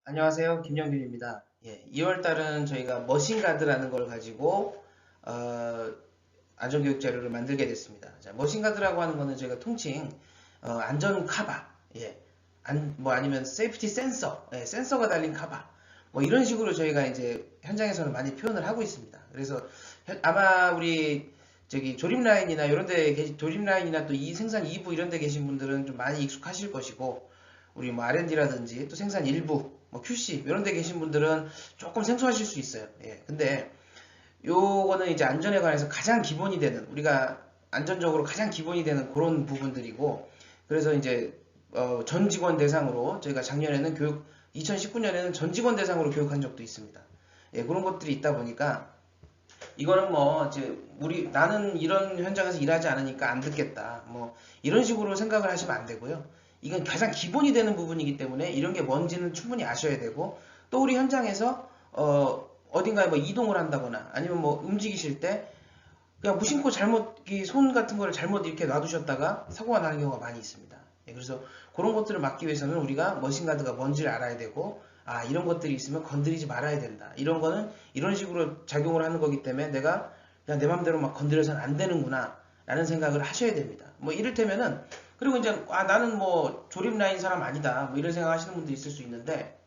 안녕하세요. 김영균입니다. 2월 달은 저희가 머신가드라는 걸 가지고 안전교육 자료를 만들게 됐습니다. 자, 머신가드라고 하는 거는 저희가 통칭 안전 카바, 뭐 아니면 세이프티 센서, 센서가 달린 카바, 뭐 이런 식으로 저희가 이제 현장에서는 많이 표현을 하고 있습니다. 그래서 아마 우리 저기 조립 라인이나 조립 라인이나 또 이 생산 2부 이런 데 계신 분들은 좀 많이 익숙하실 것이고, 우리 뭐 R&D라든지 또 생산 일부, 뭐 QC 이런 데 계신 분들은 조금 생소하실 수 있어요. 근데 요거는 이제 안전에 관해서 가장 기본이 되는, 우리가 안전적으로 가장 기본이 되는 그런 부분들이고, 그래서 이제 전 직원 대상으로 저희가 작년에는 2019년에는 전 직원 대상으로 교육한 적도 있습니다. 그런 것들이 있다 보니까 이거는 뭐 이제 나는 이런 현장에서 일하지 않으니까 안 듣겠다, 뭐 이런 식으로 생각을 하시면 안 되고요. 이건 가장 기본이 되는 부분이기 때문에 이런 게 뭔지는 충분히 아셔야 되고, 또 우리 현장에서 어딘가에 뭐 이동을 한다거나 아니면 뭐 움직이실 때 그냥 무심코 잘못 손 같은 거를 잘못 이렇게 놔두셨다가 사고가 나는 경우가 많이 있습니다. 그래서 그런 것들을 막기 위해서는 우리가 머신가드가 뭔지를 알아야 되고, 이런 것들이 있으면 건드리지 말아야 된다, 이런 거는 이런 식으로 작용을 하는 거기 때문에 내가 그냥 내 맘대로 막 건드려서는 안 되는구나 라는 생각을 하셔야 됩니다. 뭐 이를테면은, 그리고 이제 나는 뭐 조립 라인 사람 아니다, 뭐 이런 생각 하시는 분도 있을 수 있는데,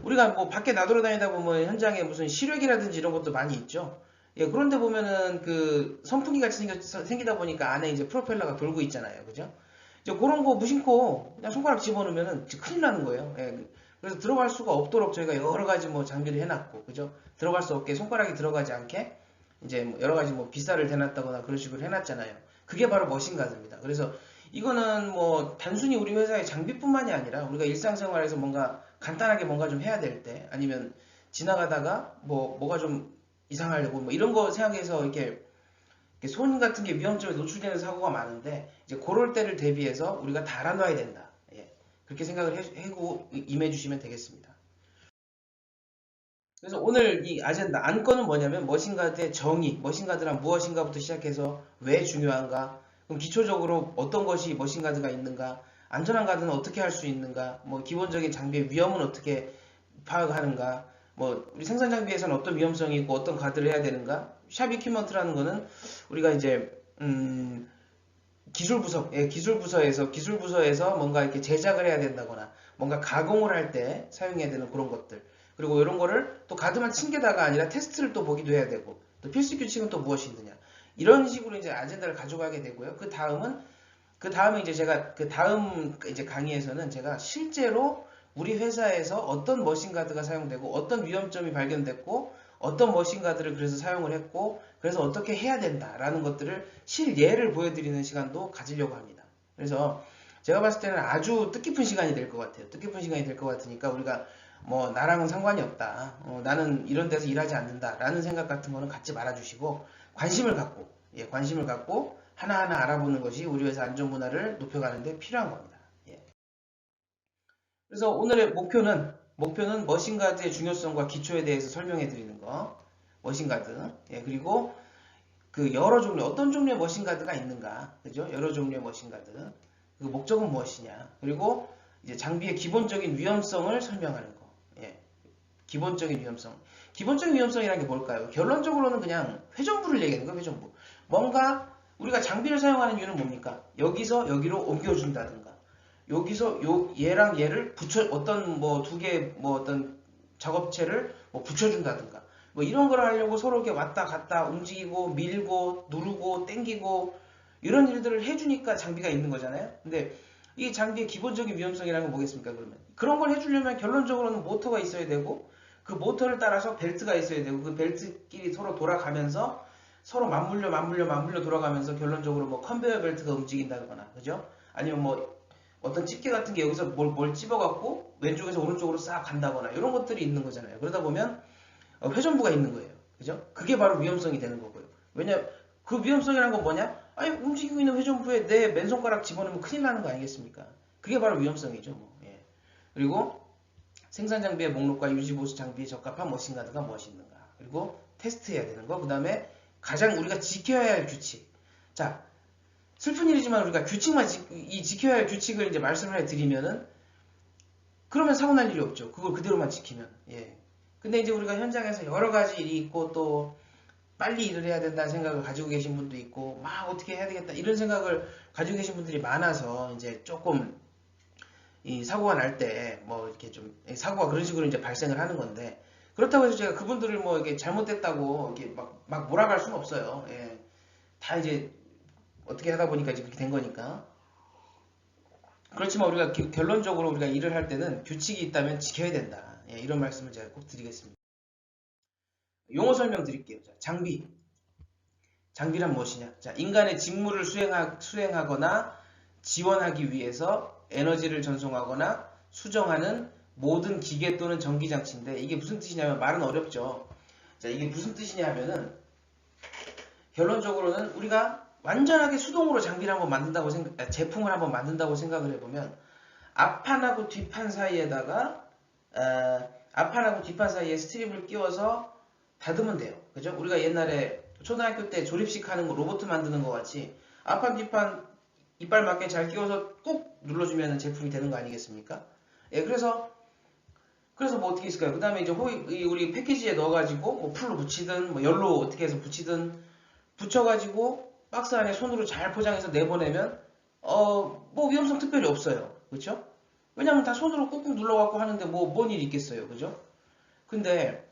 우리가 뭐 밖에 나돌아다니다 보면 현장에 무슨 시력이라든지 이런 것도 많이 있죠. 그런데 보면은 그 선풍기 같이 생기다 보니까 안에 이제 프로펠러가 돌고 있잖아요. 그죠? 이제 그런 거 무심코 그냥 손가락 집어넣으면은 큰일 나는 거예요. 그래서 들어갈 수가 없도록 저희가 여러 가지 뭐 장비를 해놨고, 그죠? 들어갈 수 없게, 손가락이 들어가지 않게 이제 뭐 여러 가지 뭐 빗살을 대놨다거나 그런 식으로 해놨잖아요. 그게 바로 머신가드입니다. 그래서 이거는 뭐 단순히 우리 회사의 장비뿐만이 아니라 우리가 일상생활에서 뭔가 간단하게 뭔가 좀 해야 될 때, 아니면 지나가다가 뭐가 좀 이상하려고 뭐 이런 거 생각해서 이렇게 손 같은 게 위험점에 노출되는 사고가 많은데, 이제 그럴 때를 대비해서 우리가 다 알아놔야 된다. 그렇게 생각을 하고 임해주시면 되겠습니다. 그래서 오늘 이 아젠다 안건은 뭐냐면, 머신가드의 정의, 머신가드란 무엇인가부터 시작해서 왜 중요한가, 그럼 기초적으로 어떤 것이 머신가드가 있는가, 안전한 가드는 어떻게 할 수 있는가, 뭐 기본적인 장비의 위험은 어떻게 파악하는가, 뭐 우리 생산 장비에서는 어떤 위험성이 있고 어떤 가드를 해야 되는가. 샵 이퀴먼트라는 거는 우리가 이제 기술부서에서 뭔가 이렇게 제작을 해야 된다거나 뭔가 가공을 할 때 사용해야 되는 그런 것들, 그리고 이런 거를 또 가드만 친 게다가 아니라 테스트를 또 보기도 해야 되고, 또 필수 규칙은 또 무엇이 있느냐, 이런 식으로 이제 아젠다를 가져가게 되고요. 그 다음에 이제 제가 그 다음 이제 강의에서는 제가 실제로 우리 회사에서 어떤 머신가드가 사용되고 어떤 위험점이 발견됐고 어떤 머신가드를 그래서 사용을 했고 그래서 어떻게 해야 된다라는 것들을 실예를 보여드리는 시간도 가지려고 합니다. 그래서 제가 봤을 때는 아주 뜻깊은 시간이 될 것 같아요. 뜻깊은 시간이 될 것 같으니까 우리가 뭐 나랑은 상관이 없다, 나는 이런 데서 일하지 않는다 라는 생각 같은 거는 갖지 말아주시고, 관심을 갖고 하나하나 알아보는 것이 우리 회사 안전문화를 높여가는 데 필요한 겁니다. 그래서 오늘의 목표는 머신가드의 중요성과 기초에 대해서 설명해 드리는 거. 머신가드. 그리고 그 여러 종류, 어떤 종류의 머신가드가 있는가, 그죠? 여러 종류의 머신가드. 그 목적은 무엇이냐. 그리고 이제 장비의 기본적인 위험성을 설명하는 거. 기본적인 위험성. 기본적인 위험성이라는 게 뭘까요? 결론적으로는 그냥 회전부를 얘기하는 거예요, 회전부. 뭔가 우리가 장비를 사용하는 이유는 뭡니까? 여기서 여기로 옮겨준다든가, 여기서 얘랑 얘를 어떤 뭐 두 개 뭐 어떤 작업체를 뭐 붙여준다든가, 뭐 이런 걸 하려고 서로 이렇게 왔다 갔다 움직이고 밀고 누르고 땡기고 이런 일들을 해주니까 장비가 있는 거잖아요. 근데 이 장비의 기본적인 위험성이라는 건 뭐겠습니까? 그러면 그런 걸 해주려면 결론적으로는 모터가 있어야 되고, 그 모터를 따라서 벨트가 있어야 되고, 그 벨트끼리 서로 돌아가면서 서로 맞물려 돌아가면서 결론적으로 뭐 컨베이어 벨트가 움직인다거나, 그죠? 아니면 뭐 어떤 집게 같은 게 여기서 뭘 찝어갖고 왼쪽에서 오른쪽으로 싹 간다거나 이런 것들이 있는 거잖아요. 그러다 보면 회전부가 있는 거예요. 그죠? 그게 바로 위험성이 되는 거고요. 왜냐, 그 위험성이란 건 뭐냐? 아니, 움직이고 있는 회전부에 내 맨손가락 집어넣으면 큰일 나는 거 아니겠습니까? 그게 바로 위험성이죠. 뭐. 그리고 생산 장비의 목록과 유지 보수 장비에 적합한 머신가드가 무엇이 있는가. 그리고 테스트해야 되는 거. 그 다음에 가장 우리가 지켜야 할 규칙. 자, 슬픈 일이지만 우리가 지켜야 할 규칙을 이제 말씀을 해드리면은, 그러면 사고 날 일이 없죠. 그걸 그대로만 지키면. 예. 근데 이제 우리가 현장에서 여러 가지 일이 있고 또 빨리 일을 해야 된다는 생각을 가지고 계신 분도 있고 막 어떻게 해야 되겠다 이런 생각을 가지고 계신 분들이 많아서 이제 조금 이 사고가 날 때 뭐 이렇게 좀 사고가 그런 식으로 이제 발생을 하는 건데 그렇다고 해서 제가 그분들을 뭐 이게 잘못됐다고 이렇게 막 몰아갈 수는 없어요. 예. 다 이제 어떻게 하다 보니까 이제 그렇게 된 거니까. 그렇지만 우리가 결론적으로 우리가 일을 할 때는 규칙이 있다면 지켜야 된다. 예, 이런 말씀을 제가 꼭 드리겠습니다. 용어 설명 드릴게요. 자, 장비. 장비란 무엇이냐? 자, 인간의 직무를 수행하거나 지원하기 위해서 에너지를 전송하거나 수정하는 모든 기계 또는 전기장치인데 이게 무슨 뜻이냐면 말은 어렵죠. 자, 이게 무슨 뜻이냐 하면은 결론적으로는 우리가 완전하게 수동으로 장비를 한번 만든다고 제품을 한번 만든다고 생각을 해보면 앞판하고 뒷판 사이에다가 앞판하고 뒷판 사이에 스트립을 끼워서 닫으면 돼요. 그죠? 우리가 옛날에 초등학교 때 조립식 하는 거 로봇 만드는 것 같이 앞판 뒷판 이빨 맞게 잘 끼워서 꾹 눌러주면 제품이 되는 거 아니겠습니까? 예, 그래서 뭐 어떻게 있을까요? 그 다음에 이제 우리 패키지에 넣어가지고 뭐 풀로 붙이든 뭐 열로 어떻게 해서 붙이든 붙여가지고 박스 안에 손으로 잘 포장해서 내보내면 뭐 위험성 특별히 없어요. 그렇죠? 왜냐면 다 손으로 꾹꾹 눌러갖고 하는데 뭐 뭔 일이 있겠어요. 그죠? 근데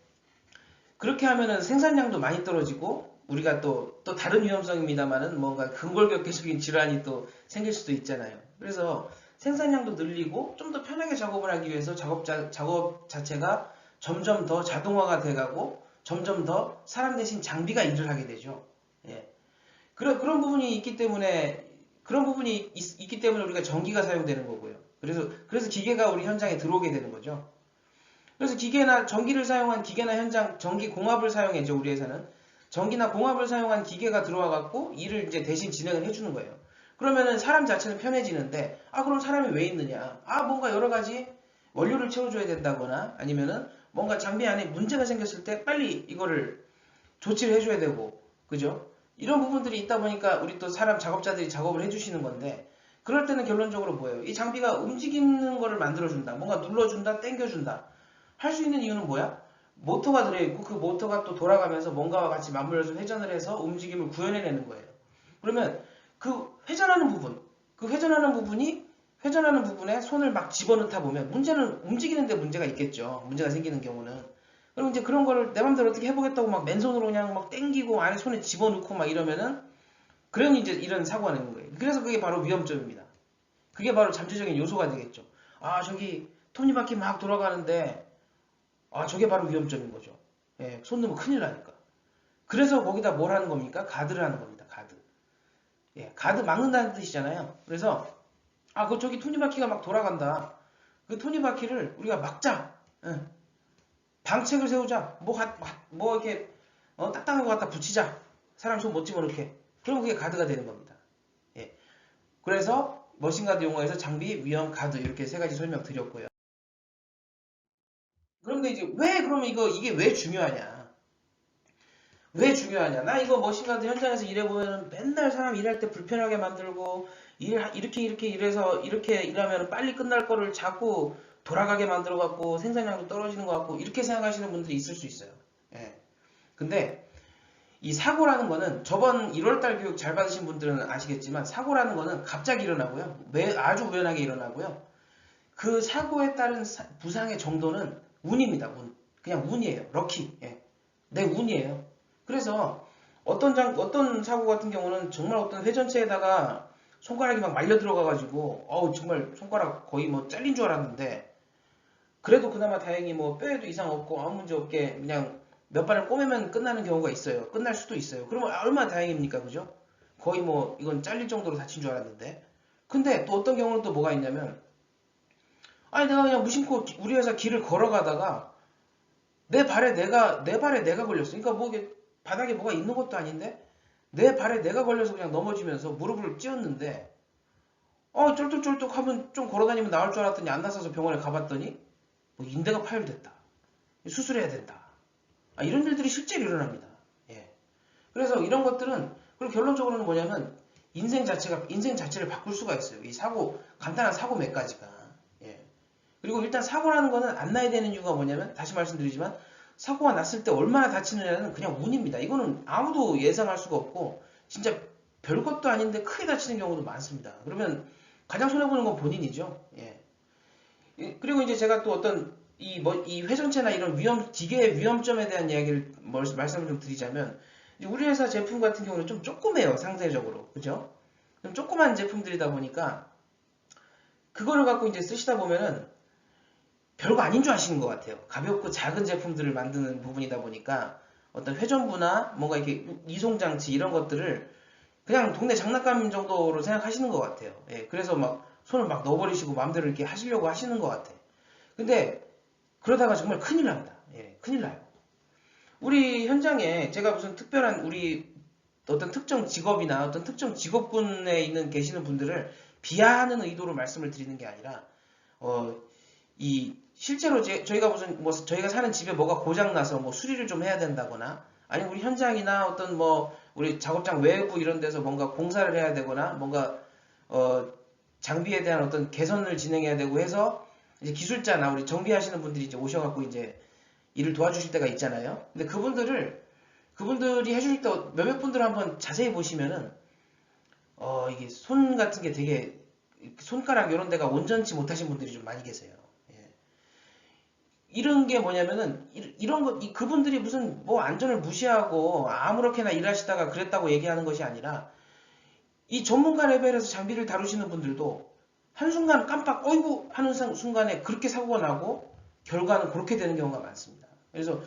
그렇게 하면은 생산량도 많이 떨어지고 우리가 또 다른 위험성입니다만은 뭔가 근골격계적인 질환이 또 생길 수도 있잖아요. 그래서 생산량도 늘리고 좀 더 편하게 작업을 하기 위해서 작업 자체가 점점 더 자동화가 돼가고 점점 더 사람 대신 장비가 일을 하게 되죠. 예. 그런 부분이 있기 때문에 우리가 전기가 사용되는 거고요. 그래서 기계가 우리 현장에 들어오게 되는 거죠. 그래서 전기를 사용한 기계나 현장 전기 공합을 사용했죠. 우리 회사는 전기나 공합을 사용한 기계가 들어와 갖고 일을 이제 대신 진행을 해주는 거예요. 그러면은 사람 자체는 편해지는데 그럼 사람이 왜 있느냐? 뭔가 여러 가지 원료를 채워줘야 된다거나 아니면은 뭔가 장비 안에 문제가 생겼을 때 빨리 이거를 조치를 해줘야 되고 그죠? 이런 부분들이 있다 보니까 우리 또 사람 작업자들이 작업을 해주시는 건데 그럴 때는 결론적으로 뭐예요? 이 장비가 움직이는 거를 만들어준다. 뭔가 눌러준다, 당겨준다. 할 수 있는 이유는 뭐야? 모터가 들어있고 그 모터가 또 돌아가면서 뭔가와 같이 맞물려서 회전을 해서 움직임을 구현해내는 거예요. 그러면 그 회전하는 부분에 손을 막 집어넣다 보면 문제는 움직이는데 문제가 있겠죠. 문제가 생기는 경우는. 그럼 이제 그런 거를 내 맘대로 어떻게 해보겠다고 막 맨손으로 그냥 막 땡기고 안에 손에 집어넣고 막 이러면은 그런 이제 이런 사고가 나는 거예요. 그래서 그게 바로 위험점입니다. 그게 바로 잠재적인 요소가 되겠죠. 저기 톱니바퀴 막 돌아가는데 저게 바로 위험점인 거죠. 예, 손 넣으면 큰일 나니까. 그래서 거기다 뭘 하는 겁니까? 가드를 하는 겁니다. 가드. 예, 가드 막는다는 뜻이잖아요. 그래서 저기 톱니바퀴가 막 돌아간다. 그 톱니바퀴를 우리가 막자. 예. 방책을 세우자. 뭐 이렇게 딱딱한 거 갖다 붙이자. 사람 손 못 집어넣게. 그럼 그게 가드가 되는 겁니다. 예. 그래서 머신가드 용어에서 장비, 위험, 가드 이렇게 세 가지 설명 드렸고요. 그런데 이제 그러면 이게 왜 중요하냐? 왜 중요하냐? 나 이거 머신가드 현장에서 일해보면 맨날 사람 일할 때 불편하게 만들고 이렇게 일해서 이렇게 일하면 빨리 끝날 거를 자꾸 돌아가게 만들어 갖고 생산량도 떨어지는 것 같고 이렇게 생각하시는 분들이 있을 수 있어요. 예. 근데 이 사고라는 거는 저번 1월달 교육 잘 받으신 분들은 아시겠지만 사고라는 거는 갑자기 일어나고요. 아주 우연하게 일어나고요. 그 사고에 따른 부상의 정도는 운입니다. 운. 그냥 운이에요. 럭키. 예. 내 운이에요. 그래서 어떤 사고 같은 경우는 정말 어떤 회전체에다가 손가락이 막 말려 들어가가지고 정말 손가락 거의 뭐 잘린 줄 알았는데 그래도 그나마 다행히 뭐 뼈에도 이상 없고 아무 문제 없게 그냥 몇 발을 꼬매면 끝나는 경우가 있어요. 끝날 수도 있어요. 그러면 얼마나 다행입니까? 그죠? 거의 뭐 이건 잘릴 정도로 다친 줄 알았는데 근데 또 어떤 경우는 또 뭐가 있냐면 내가 그냥 무심코 우리 회사 길을 걸어가다가 내 발에 내가 걸렸어. 그러니까 뭐 이게 바닥에 뭐가 있는 것도 아닌데 내 발에 내가 걸려서 그냥 넘어지면서 무릎을 찧었는데 쫄뚝쫄뚝 하면 좀 걸어다니면 나을 줄 알았더니 안 나서서 병원에 가봤더니 뭐 인대가 파열됐다. 수술해야 된다. 이런 일들이 실제로 일어납니다. 예. 그래서 이런 것들은 그리고 결론적으로는 뭐냐면 인생 자체를 바꿀 수가 있어요. 이 간단한 사고 몇 가지가. 예. 그리고 일단 사고라는 거는 안 나야 되는 이유가 뭐냐면, 다시 말씀드리지만 사고가 났을 때 얼마나 다치느냐는 그냥 운입니다. 이거는 아무도 예상할 수가 없고 진짜 별것도 아닌데 크게 다치는 경우도 많습니다. 그러면 가장 손해보는 건 본인이죠. 예. 그리고 이제 제가 또 어떤 이 회전체나 이런 기계의 위험점에 대한 이야기를 말씀을 좀 드리자면, 우리 회사 제품 같은 경우는 좀 조그매요, 상대적으로. 그죠? 좀 조그만 제품들이다 보니까 그거를 갖고 이제 쓰시다 보면은 별거 아닌 줄 아시는 것 같아요. 가볍고 작은 제품들을 만드는 부분이다 보니까 어떤 회전부나 뭔가 이렇게 이송장치 이런 것들을 그냥 동네 장난감 정도로 생각하시는 것 같아요. 예, 그래서 막 손을 막 넣어버리시고 마음대로 이렇게 하시려고 하시는 것 같아. 근데 그러다가 정말 큰일 납니다. 예, 큰일 나요. 우리 현장에 제가 무슨 특별한 우리 어떤 특정 직업이나 어떤 특정 직업군에 계시는 분들을 비하하는 의도로 말씀을 드리는 게 아니라, 실제로 저희가 무슨 저희가 사는 집에 뭐가 고장 나서 뭐 수리를 좀 해야 된다거나, 아니면 우리 현장이나 어떤 우리 작업장 외부 이런 데서 뭔가 공사를 해야 되거나, 뭔가 장비에 대한 어떤 개선을 진행해야 되고 해서 이제 기술자나 우리 정비하시는 분들이 이제 오셔갖고 이제 일을 도와주실 때가 있잖아요. 근데 그분들이 해주실 때 몇몇 분들 한번 자세히 보시면은 이게 손 같은 게 되게 손가락 이런 데가 온전치 못하신 분들이 좀 많이 계세요. 예. 이런 게 뭐냐면은 이런 거 그분들이 무슨 뭐 안전을 무시하고 아무렇게나 일하시다가 그랬다고 얘기하는 것이 아니라, 이 전문가 레벨에서 장비를 다루시는 분들도 한순간 깜빡 어이구 하는 순간에 그렇게 사고가 나고 결과는 그렇게 되는 경우가 많습니다. 그래서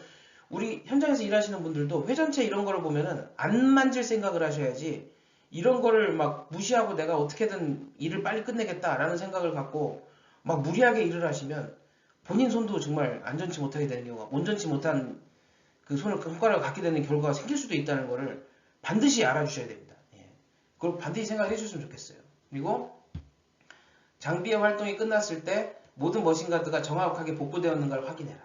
우리 현장에서 일하시는 분들도 회전체 이런 거를 보면은 안 만질 생각을 하셔야지, 이런 거를 막 무시하고 내가 어떻게든 일을 빨리 끝내겠다라는 생각을 갖고 막 무리하게 일을 하시면 본인 손도 정말 안전치 못하게 되는 경우가, 온전치 못한 그 손가락을 갖게 되는 결과가 생길 수도 있다는 거를 반드시 알아주셔야 됩니다. 예. 그걸 반드시 생각해 주셨으면 좋겠어요. 그리고 장비의 활동이 끝났을 때 모든 머신가드가 정확하게 복구되었는가를 확인해라.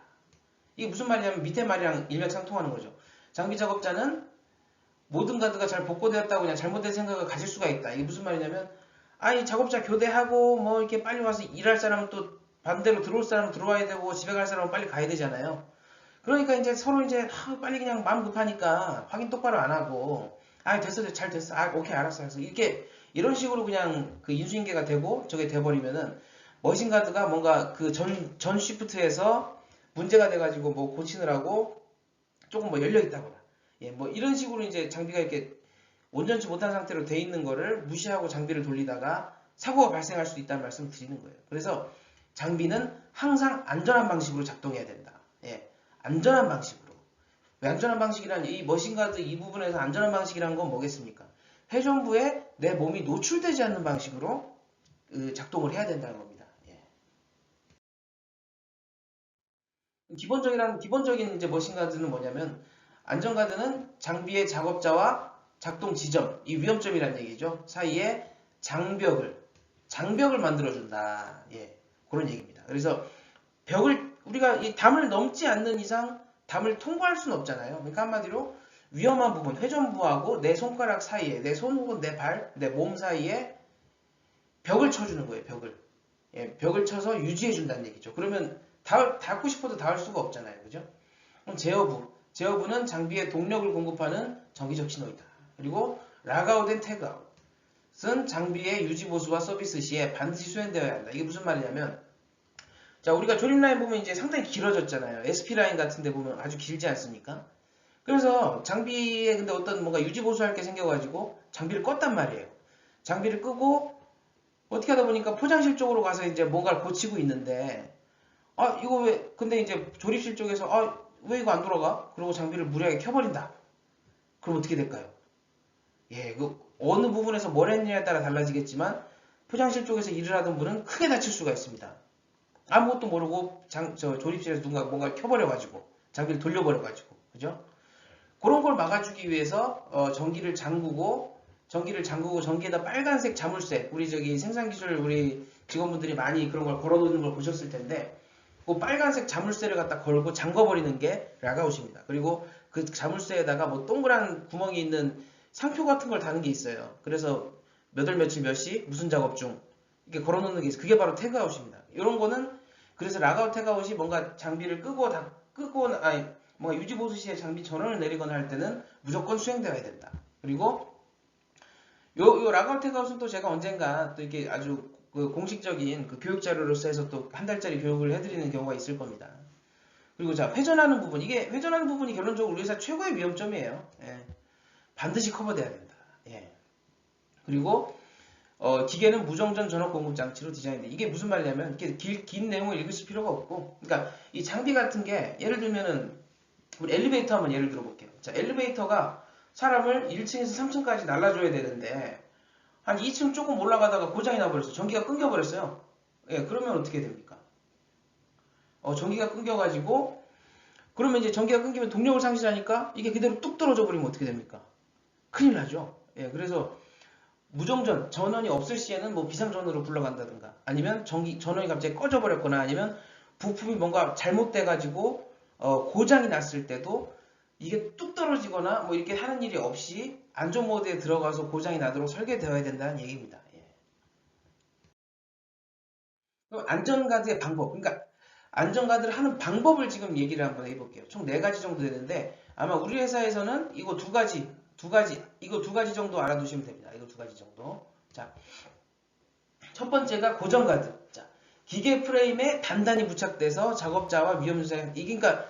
이게 무슨 말이냐면 밑에 말이랑 일맥상통하는 거죠. 장비 작업자는 모든 가드가 잘 복구되었다고 그냥 잘못된 생각을 가질 수가 있다. 이게 무슨 말이냐면, 이 작업자 교대하고 뭐 이렇게 빨리 와서 일할 사람은 또 반대로 들어올 사람은 들어와야 되고 집에 갈 사람은 빨리 가야 되잖아요. 그러니까 이제 서로 이제 빨리 그냥 마음 급하니까 확인 똑바로 안 하고, 됐어, 잘 됐어, 오케이, 알았어, 알았어, 이렇게 이런 식으로 그냥 그 인수인계가 되고 저게 돼버리면은 머신가드가 뭔가 그 전 시프트에서 문제가 돼가지고 뭐 고치느라고 조금 뭐 열려 있다거나, 예, 뭐 이런 식으로 이제 장비가 이렇게 온전치 못한 상태로 돼 있는 거를 무시하고 장비를 돌리다가 사고가 발생할 수도 있다는 말씀을 드리는 거예요. 그래서 장비는 항상 안전한 방식으로 작동해야 된다. 예, 안전한 방식으로. 왜 안전한 방식이란, 이 머신가드 이 부분에서 안전한 방식이란 건 뭐겠습니까? 회전부에 내 몸이 노출되지 않는 방식으로 작동을 해야 된다는 겁니다. 예. 기본적인 이제 머신가드는 뭐냐면, 안전가드는 장비의 작업자와 작동 지점, 이 위험점이라는 얘기죠. 사이에 장벽을 만들어준다. 예, 그런 얘기입니다. 그래서 우리가 이 담을 넘지 않는 이상 담을 통과할 수는 없잖아요. 그러니까 한마디로 위험한 부분, 회전부하고 내 손가락 사이에, 내 손 혹은 내 발, 내 몸 사이에 벽을 쳐주는 거예요. 예, 벽을 쳐서 유지해준다는 얘기죠. 그러면 닿고 싶어도 닿을 수가 없잖아요. 그죠? 그럼 제어부는 장비에 동력을 공급하는 정기적 신호이다. 그리고 락아웃 앤 태그아웃은 장비의 유지 보수와 서비스 시에 반드시 수행되어야 한다. 이게 무슨 말이냐면, 자, 우리가 조립 라인 보면 이제 상당히 길어졌잖아요. SP 라인 같은 데 보면 아주 길지 않습니까? 그래서 장비에 근데 어떤 뭔가 유지 보수할 게 생겨가지고 장비를 껐단 말이에요. 장비를 끄고 어떻게 하다 보니까 포장실 쪽으로 가서 이제 뭔가를 고치고 있는데, 이거 왜, 근데 이제 조립실 쪽에서, 왜 이거 안 돌아가? 그러고 장비를 무리하게 켜버린다. 그럼 어떻게 될까요? 예, 어느 부분에서 뭘 했느냐에 따라 달라지겠지만, 포장실 쪽에서 일을 하던 분은 크게 다칠 수가 있습니다. 아무것도 모르고 조립실에서 누군가 뭔가를 켜버려가지고, 장비를 돌려버려가지고, 그죠? 그런 걸 막아주기 위해서, 전기를 잠그고 전기에다 빨간색 자물쇠, 우리 생산기술 우리 직원분들이 많이 그런 걸 걸어놓는 걸 보셨을 텐데, 그 빨간색 자물쇠를 갖다 걸고 잠궈버리는 게 락아웃입니다. 그리고 그 자물쇠에다가 뭐 동그란 구멍이 있는 상표 같은 걸 다는 게 있어요. 그래서 몇 월 며칠 몇 시 무슨 작업 중 이렇게 걸어놓는 게 있어요. 그게 바로 태그아웃입니다. 이런 거는 그래서 락아웃 태그아웃이 뭔가 장비를 끄고 아니 뭔가 유지 보수 시에 장비 전원을 내리거나 할 때는 무조건 수행되어야 된다. 그리고 요 락아웃 태그아웃은 또 제가 언젠가 또 이렇게 아주 그 공식적인 그 교육 자료로서 해서 또 한 달짜리 교육을 해드리는 경우가 있을 겁니다. 그리고 자, 회전하는 부분. 이게 회전하는 부분이 결론적으로 우리 회사 최고의 위험점이에요. 예. 반드시 커버돼야 된다. 예. 그리고 기계는 무정전 전원 공급 장치로 디자인돼. 이게 무슨 말이냐면 이렇게 긴 내용을 읽으실 필요가 없고, 그러니까 이 장비 같은 게 예를 들면은 우리 엘리베이터 한번 예를 들어볼게요. 자, 엘리베이터가 사람을 1층에서 3층까지 날라줘야 되는데 한 2층 조금 올라가다가 고장이 나버렸어요. 전기가 끊겨버렸어요. 예, 그러면 어떻게 됩니까? 전기가 끊겨가지고 그러면 이제 전기가 끊기면 동력을 상실하니까 이게 그대로 뚝 떨어져 버리면 어떻게 됩니까? 큰일 나죠. 예, 그래서 무정전, 전원이 없을 시에는 뭐 비상전원으로 불러간다든가 아니면 전원이 갑자기 꺼져버렸거나 아니면 부품이 뭔가 잘못돼가지고 고장이 났을 때도 이게 뚝 떨어지거나 뭐 이렇게 하는 일이 없이 안전 모드에 들어가서 고장이 나도록 설계되어야 된다는 얘기입니다. 예. 그럼 안전가드의 방법, 그러니까 안전가드를 하는 방법을 지금 얘기를 한번 해볼게요. 총 4가지 정도 되는데 아마 우리 회사에서는 이거 두 가지 정도 알아두시면 됩니다. 이거 2가지 정도. 자, 첫 번째가 고정가드. 자, 기계 프레임에 단단히 부착돼서 작업자와 위험 요소에 그러니까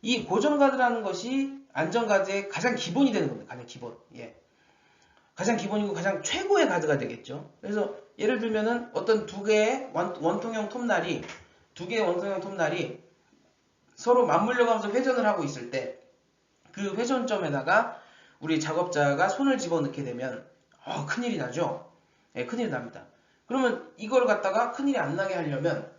이 고정가드라는 것이 안전가드의 가장 기본이 되는 겁니다. 가장 기본. 예. 가장 기본이고 가장 최고의 가드가 되겠죠. 그래서 예를 들면은 어떤 두 개의 원통형 톱날이 서로 맞물려 가면서 회전을 하고 있을 때 그 회전점에다가 우리 작업자가 손을 집어넣게 되면 큰일이 나죠. 예, 큰일이 납니다. 그러면 이걸 갖다가 큰일이 안 나게 하려면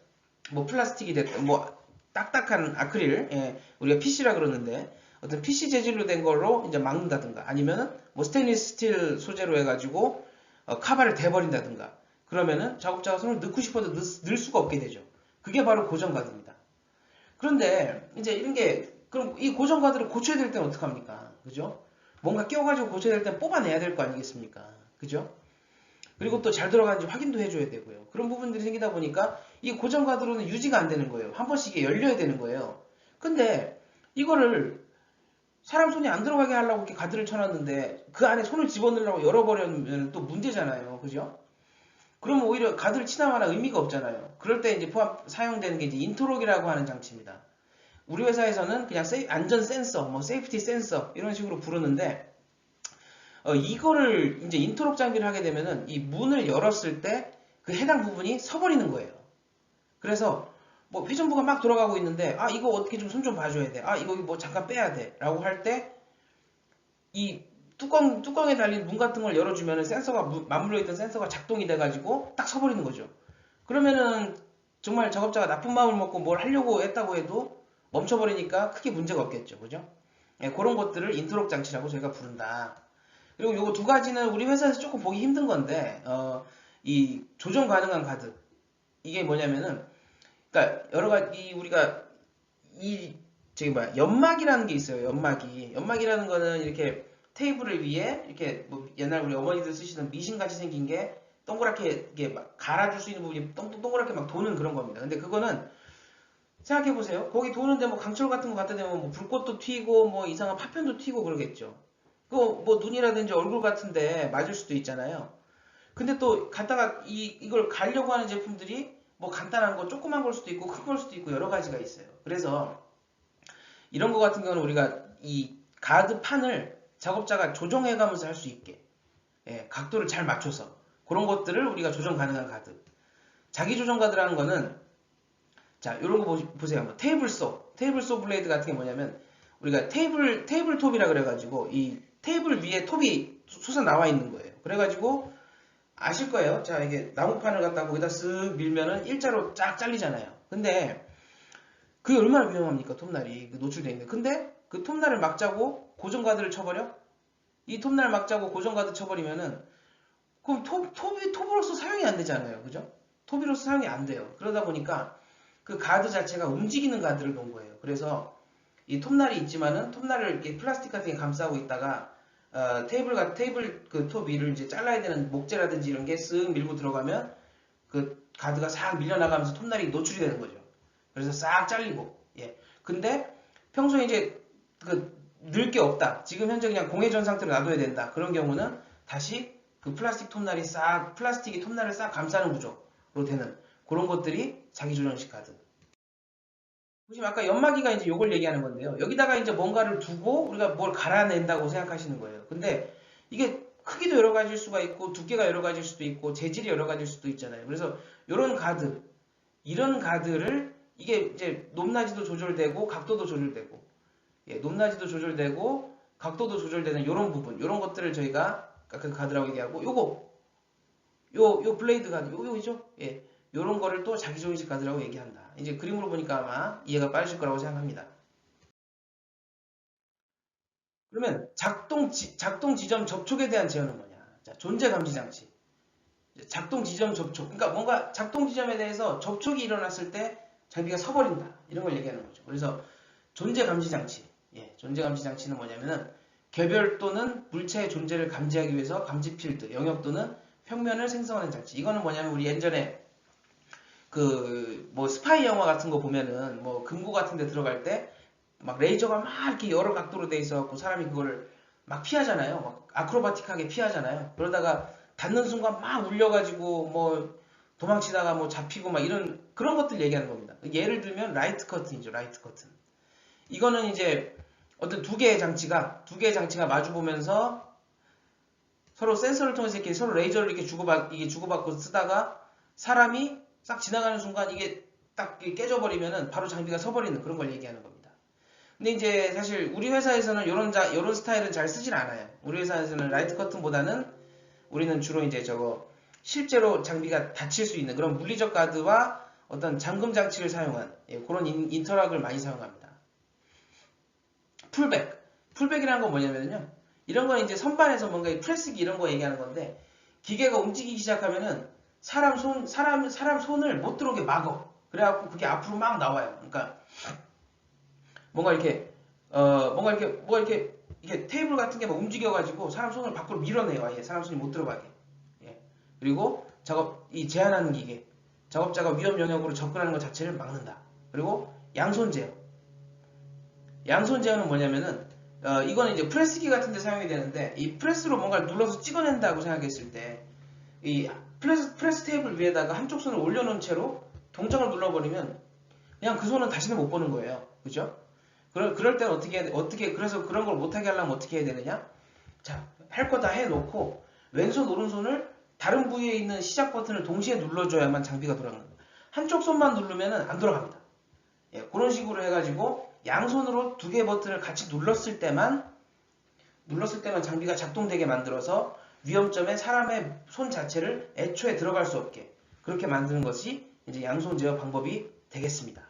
뭐 플라스틱이 됐든 뭐 딱딱한 아크릴, 예, 우리가 PC라 그러는데 어떤 PC 재질로 된 걸로 이제 막는다든가 아니면은 뭐 스테인리스 스틸 소재로 해가지고 카바를 대버린다든가 그러면은 작업자가 손을 넣고 싶어도 넣을 수가 없게 되죠. 그게 바로 고정가드입니다. 그런데 이제 이런 게 그럼 이 고정가드를 고쳐야 될 때는 어떡합니까? 그죠? 뭔가 끼워가지고 고쳐야 될 땐 뽑아내야 될 거 아니겠습니까? 그죠? 그리고 또 잘 들어가는지 확인도 해줘야 되고요. 그런 부분들이 생기다 보니까 이 고정가드로는 유지가 안 되는 거예요. 한 번씩 이게 열려야 되는 거예요. 근데 이거를 사람 손이 안 들어가게 하려고 이렇게 가드를 쳐놨는데 그 안에 손을 집어넣으려고 열어버리면 또 문제잖아요. 그죠? 그러면 오히려 가드를 치나마나 의미가 없잖아요. 그럴 때 이제 사용되는 게 이제 인터록이라고 하는 장치입니다. 우리 회사에서는 그냥 안전 센서, 뭐 세이프티 센서 이런 식으로 부르는데 이거를 이제 인터록 장비를 하게 되면은 이 문을 열었을 때 그 해당 부분이 서버리는 거예요. 그래서 뭐 회전부가 막 돌아가고 있는데 이거 어떻게 좀 손 좀 봐줘야 돼. 이거 뭐 잠깐 빼야 돼. 라고 할 때 이 뚜껑에 달린 문 같은 걸 열어주면은 센서가 맞물려 있던 센서가 작동이 돼가지고 딱 서버리는 거죠. 그러면은 정말 작업자가 나쁜 마음을 먹고 뭘 하려고 했다고 해도 멈춰버리니까 크게 문제가 없겠죠. 그죠? 예, 그런 것들을 인터록 장치라고 저희가 부른다. 그리고 요거 2가지는 우리 회사에서 조금 보기 힘든 건데 이 조정 가능한 가드 이게 뭐냐면은 그러니까 여러 가지 우리가 연막이라는 게 있어요. 연막이라는 거는 이렇게 테이블을 위에 이렇게 뭐 옛날 우리 어머니들 쓰시던 미신같이 생긴 게 동그랗게 이게 막 갈아줄 수 있는 부분이 동그랗게 막 도는 그런 겁니다. 근데 그거는 생각해보세요. 거기 도는데 뭐 강철 같은 거 갖다 대면 뭐 불꽃도 튀고 뭐 이상한 파편도 튀고 그러겠죠. 그거 뭐 눈이라든지 얼굴 같은데 맞을 수도 있잖아요. 근데 또 갖다가 이걸 가려고 하는 제품들이 뭐 간단한 거 조그만 걸 수도 있고 큰 걸 수도 있고 여러 가지가 있어요. 그래서 이런 거 같은 경우는 우리가 이 가드 판을 작업자가 조정해가면서 할 수 있게 각도를 잘 맞춰서 그런 것들을 우리가 조정 가능한 가드. 자기 조정 가드라는 거는 자, 이런 거 보세요. 한번 테이블소 블레이드 같은 게 뭐냐면 우리가 테이블 톱이라 그래가지고 이 테이블 위에 톱이 솟아 나와 있는 거예요. 그래가지고 아실 거예요. 자, 이게 나무판을 갖다 거기다 쓱 밀면은 일자로 쫙 잘리잖아요. 근데 그게 얼마나 위험합니까? 톱날이 노출되어 있는데. 근데 그 톱날을 막자고 고정가드를 쳐버려? 이 톱날 막자고 고정가드 쳐버리면은 그럼 톱으로서 사용이 안 되잖아요. 그죠? 톱으로서 사용이 안 돼요. 그러다 보니까 그 가드 자체가 움직이는 가드를 놓은 거예요. 그래서 이 톱날이 있지만은 톱날을 이렇게 플라스틱 같은 게 감싸고 있다가 테이블 그 톱 위를 이제 잘라야 되는 목재라든지 이런 게 쓱 밀고 들어가면 그 가드가 싹 밀려나가면서 톱날이 노출이 되는 거죠. 그래서 싹 잘리고, 예. 근데 평소에 이제 넣을 게 없다. 지금 현재 그냥 공회전 상태로 놔둬야 된다. 그런 경우는 다시 그 플라스틱이 톱날을 싹 감싸는 구조로 되는 그런 것들이 자기조정식 카드. 보시면 아까 연마기가 이제 요걸 얘기하는 건데요. 여기다가 이제 뭔가를 두고 우리가 뭘 갈아낸다고 생각하시는 거예요. 근데 이게 크기도 여러 가지일 수가 있고 두께가 여러 가지일 수도 있고 재질이 여러 가지일 수도 있잖아요. 그래서 이런 가드, 이런 가드를 이게 이제 높낮이도 조절되고 각도도 조절되고, 예, 높낮이도 조절되고 각도도 조절되는 이런 부분, 이런 것들을 저희가 그 가드라고 얘기하고, 요 블레이드 가드, 요거죠. 예, 요런 거를 또 자기조정식 가드라고 얘기한다. 이제 그림으로 보니까 아마 이해가 빠르실 거라고 생각합니다. 그러면 작동 지점 접촉에 대한 제어는 뭐냐? 자, 존재 감지 장치. 작동 지점 접촉. 그러니까 뭔가 작동 지점에 대해서 접촉이 일어났을 때 장비가 서버린다. 이런 걸 얘기하는 거죠. 그래서 존재 감지 장치. 예, 존재 감지 장치는 뭐냐면은 개별 또는 물체의 존재를 감지하기 위해서 감지 필드, 영역 또는 평면을 생성하는 장치. 이거는 뭐냐면 우리 예전에 뭐 스파이 영화 같은 거 보면은 뭐 금고 같은 데 들어갈 때 막 레이저가 막 이렇게 여러 각도로 돼 있어갖고 사람이 그거를 막 피하잖아요. 막 아크로바틱하게 피하잖아요. 그러다가 닿는 순간 막 울려가지고 뭐 도망치다가 뭐 잡히고 막 이런 그런 것들 얘기하는 겁니다. 예를 들면 라이트 커튼이죠. 라이트 커튼. 이거는 이제 어떤 두 개의 장치가 마주 보면서 서로 센서를 통해서 이렇게 서로 레이저를 이렇게 주고받고 쓰다가 사람이 싹 지나가는 순간 이게 딱 깨져버리면은 바로 장비가 서버리는 그런 걸 얘기하는 겁니다. 근데 이제 사실 우리 회사에서는 이런 스타일은 잘 쓰진 않아요. 우리 회사에서는 라이트 커튼보다는 우리는 주로 이제 실제로 장비가 닫힐 수 있는 그런 물리적 가드와 어떤 잠금 장치를 사용한 그런 인터락을 많이 사용합니다. 풀백이라는 건 뭐냐면요. 이런 건 이제 선반에서 뭔가 프레스기 이런 거 얘기하는 건데 기계가 움직이기 시작하면은 사람 손을 못 들어오게 막어. 그래갖고 그게 앞으로 막 나와요. 그러니까 뭔가 이렇게 테이블 같은 게 막 움직여가지고 사람 손을 밖으로 밀어내요. 아예 사람 손이 못 들어가게. 예. 그리고 이 제한하는 기계, 작업자가 위험 영역으로 접근하는 것 자체를 막는다. 그리고 양손 제어. 양손 제어는 뭐냐면은 이거는 이제 프레스기 같은 데 사용이 되는데 이 프레스로 뭔가를 눌러서 찍어낸다고 생각했을 때 이 프레스 테이블 위에다가 한쪽 손을 올려놓은 채로 동작을 눌러버리면 그냥 그 손은 다시는 못 보는 거예요. 그죠? 그럴 때는 그래서 그런 걸 못하게 하려면 어떻게 해야 되느냐? 자, 할 거 다 해놓고 왼손, 오른손을 다른 부위에 있는 시작 버튼을 동시에 눌러줘야만 장비가 돌아가는 거예요. 한쪽 손만 누르면 안 돌아갑니다. 예, 그런 식으로 해가지고 양손으로 두 개의 버튼을 같이 눌렀을 때만 장비가 작동되게 만들어서 위험점에 사람의 손 자체를 애초에 들어갈 수 없게 그렇게 만드는 것이 이제 양손 제어 방법이 되겠습니다.